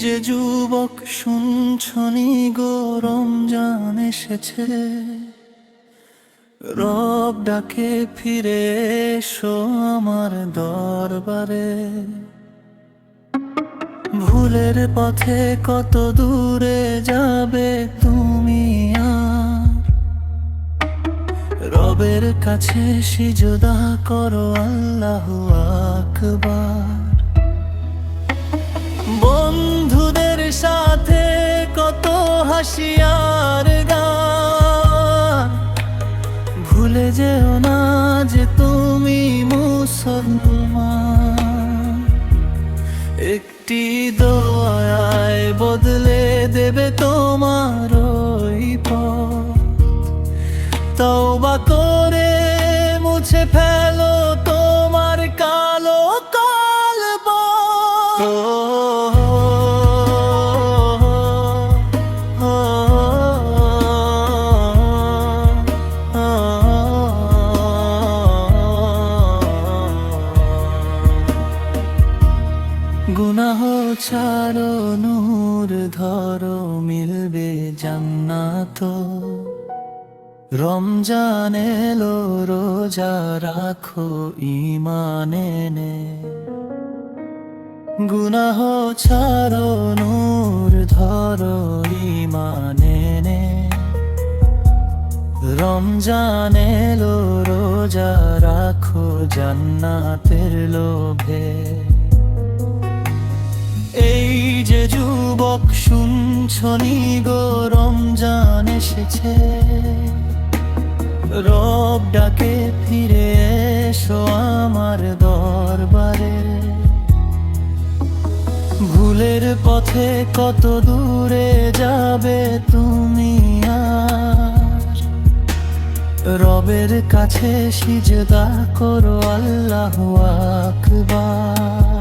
যে যুবক শুনছনি গো, রমজান এসেছে, রব ডাকে ফিরে এসো আমার দরবারে। ভুলের পথে কত দূরে যাবে তুমি আর, রবের কাছে সিজদা করো আল্লাহু আকবার। বন্ধুদের সাথে কত হাসি আর গান, ভুলে যেও না যে তুমি মুসলমান। একটি দোয়ায় বদলে দেবে তোমার ওই পথ। তওবা করে মুছে ফেলো তোমার কালো কলব। গুনাহ ছাড়ো, নূর ধরো, মিলবে জান্নাত। রমজান এলো, রোজা রাখো ঈমান এনে। গুনাহ ছাড়ো, নূর ধরো, ঈমান এনে। রমজান এলো, রোজা রাখো জান্নাতের লোভে। এই যে যুবক শুনছনি গো, রমজান এসেছে, রব ডাকে ফিরে এসো আমার দরবারে। ভুলের পথে কত দূরে যাবে তুমি আর, রবের কাছে সিজদা করো আল্লাহু আকবার।